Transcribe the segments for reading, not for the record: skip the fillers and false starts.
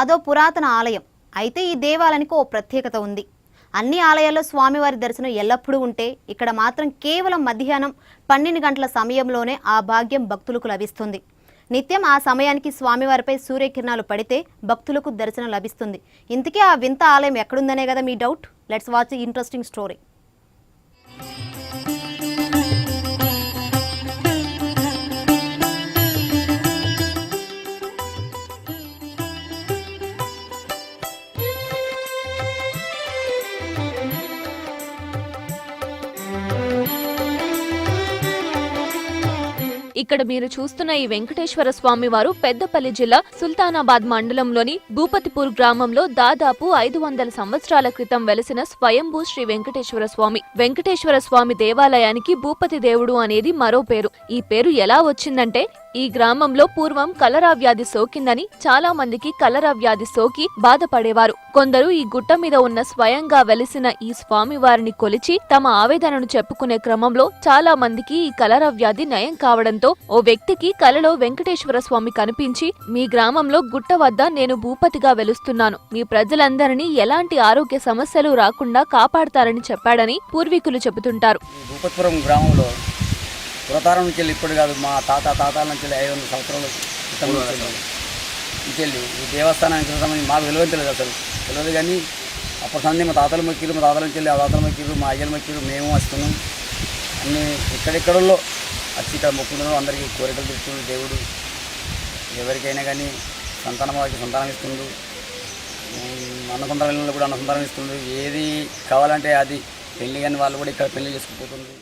అదో పురాతన ఆలయం. అయితే ఈ దేవాలయానికి ఓ ప్రత్యేకత ఉంది. అన్ని ఆలయాల్లో స్వామివారి దర్శనం ఎల్లప్పుడూ ఉంటే ఇక్కడ మాత్రం కేవలం మధ్యాహ్నం 12 గంటల సమయంలోనే ఆ భాగ్యం భక్తులకు లభిస్తుంది. నిత్యం ఆ సమయానికి స్వామివారిపై సూర్యకిరణాలు పడితే భక్తులకు దర్శనం లభిస్తుంది. ఇంతకీ ఆ వింత ఆలయం ఎక్కడుందనే కదా మీ doubt. Let's watch the interesting story. ఇక్కడ మీరు చూస్తున్న ఈ వెంకటేశ్వర స్వామి వారు పెద్దపల్లి జిల్లా సుల్తానాబాద్ మండలంలోని భూపతిపూర్ గ్రామంలో దాదాపు 500 సంవత్సరాల క్రితం వెలసిన స్వయంభూ శ్రీ వెంకటేశ్వర స్వామి. వెంకటేశ్వర స్వామి దేవాలయానికి భూపతి దేవుడు అనేది మరో పేరు. ఈ పేరు ఎలా వచ్చిందంటే, ఈ గ్రామంలో పూర్వం కలరా వ్యాధి సోకిందని చాలా మందికి కలరా వ్యాధి సోకి బాధపడేవారు. కొందరు ఈ గుట్ట మీద ఉన్న స్వయంగా వెలిసిన ఈ స్వామి వారిని కొలిచి తమ ఆవేదనను చెప్పుకునే క్రమంలో చాలా మందికి ఈ కలరా వ్యాధి నయం కావడంతో ఓ వ్యక్తికి కలలో వెంకటేశ్వర స్వామి కనిపించి, మీ గ్రామంలో గుట్ట వద్ద నేను భూపతిగా వెలుస్తున్నాను, మీ ప్రజలందరినీ ఎలాంటి ఆరోగ్య సమస్యలు రాకుండా కాపాడతారని చెప్పాడని పూర్వీకులు చెబుతుంటారు. భూపతిపురం గ్రామంలో పురతారం నుంచి వెళ్ళి ఇప్పుడు కాదు, మా తాతాల నుంచి 500 సంవత్సరాల క్రితం నుంచి వెళ్ళి ఈ దేవస్థానానికి సంబంధించి మాకు తెలియదు, అసలు తెలియదు. కానీ అప్పుడు సంది మా తాతలు మొక్కిరు, మా తాతల నుంచి వెళ్ళి ఆ తాతలు మొక్కిరు, మా అయ్యలు మొక్కిరు, మేము వస్తున్నాం. అన్నీ ఇక్కడెక్కడల్లో వచ్చి ఇక్కడ మొక్కుతున్నాం. అందరికీ కోరికలు తీరుస్తుంది దేవుడు. ఎవరికైనా కానీ సంతానం వారికి సంతానం ఇస్తుండు, అన్నసంతానం కూడా అన్నసంతానం ఇస్తుండు. ఏది కావాలంటే అది. పెళ్లి కానీ వాళ్ళు కూడా ఇక్కడ పెళ్లి చేసుకుపోతుంది.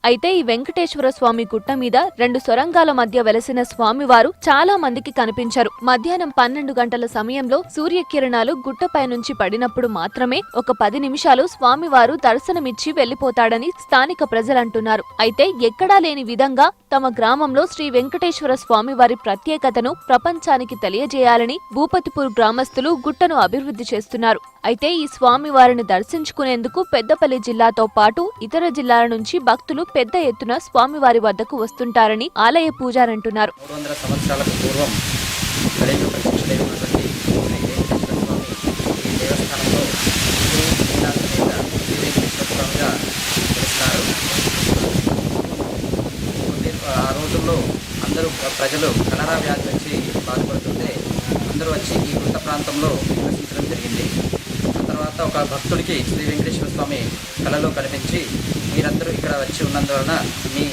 అయితే ఈ వెంకటేశ్వర స్వామి గుట్ట మీద 2 సొరంగాల మధ్య వెలసిన స్వామివారు చాలా మందికి కనిపించారు. మధ్యాహ్నం 12 గంటల సమయంలో సూర్యకిరణాలు గుట్టపై నుంచి పడినప్పుడు మాత్రమే ఒక 10 నిమిషాలు స్వామివారు దర్శనమిచ్చి వెళ్లిపోతాడని స్థానిక ప్రజలంటున్నారు. అయితే ఎక్కడా లేని విధంగా తమ గ్రామంలో శ్రీ వెంకటేశ్వర స్వామివారి ప్రత్యేకతను ప్రపంచానికి తెలియజేయాలని భూపతిపూర్ గ్రామస్తులు గుట్టను అభివృద్ధి చేస్తున్నారు. అయితే ఈ స్వామివారిని దర్శించుకునేందుకు పెద్దపల్లి జిల్లాతో పాటు ఇతర జిల్లాల నుంచి భక్తులు పెద్ద ఎత్తున స్వామివారి వద్దకు వస్తుంటారని ఆలయ పూజారంటున్నారు. 300 సంవత్సరాలకు పూర్వం ఆ రోజుల్లో అందరూ ప్రజలు కలరా వ్యాధి వచ్చి బాధపడుతుంటే అందరూ వచ్చి ఈ గుట్ట ప్రాంతంలో నివసించడం జరిగింది. ఆ తర్వాత ఒక భక్తుడికి శ్రీ వెంకటేశ్వర స్వామి కళలో కనిపించి, మీరందరూ ఇక్కడ వచ్చి ఉన్నందువలన మీ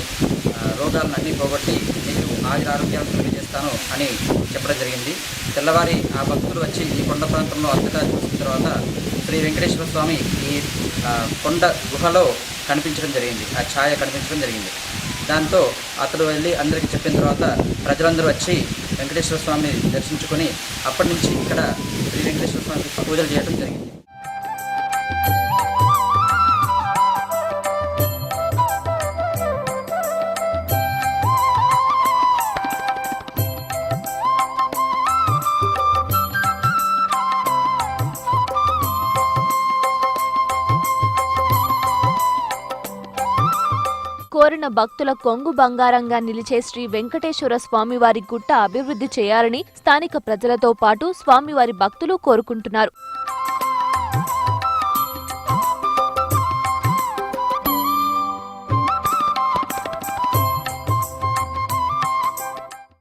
రోగాలను పోగొట్టి మీకు ఆరోగ్యాలను కలిగజేస్తాను అని చెప్పడం జరిగింది. తెల్లవారి ఆ భక్తులు వచ్చి ఈ కొండ ప్రాంతంలో అంతటా చూసిన తర్వాత శ్రీ వెంకటేశ్వర స్వామి ఈ కొండ గుహలో కనిపించడం జరిగింది, ఆ ఛాయ కనిపించడం జరిగింది. దాంతో అతడు వెళ్ళి అందరికీ చెప్పిన తర్వాత ప్రజలందరూ వచ్చి వెంకటేశ్వర స్వామిని దర్శించుకొని అప్పటి నుంచి ఇక్కడ శ్రీ వెంకటేశ్వర స్వామికి పూజలు చేయడం జరిగింది. కోరిన భక్తుల కొంగు బంగారంగా నిలిచే శ్రీ వెంకటేశ్వర స్వామివారి గుట్ట అభివృద్ధి చేయాలని స్థానిక ప్రజలతో పాటు స్వామివారి భక్తులు కోరుకుంటున్నారు.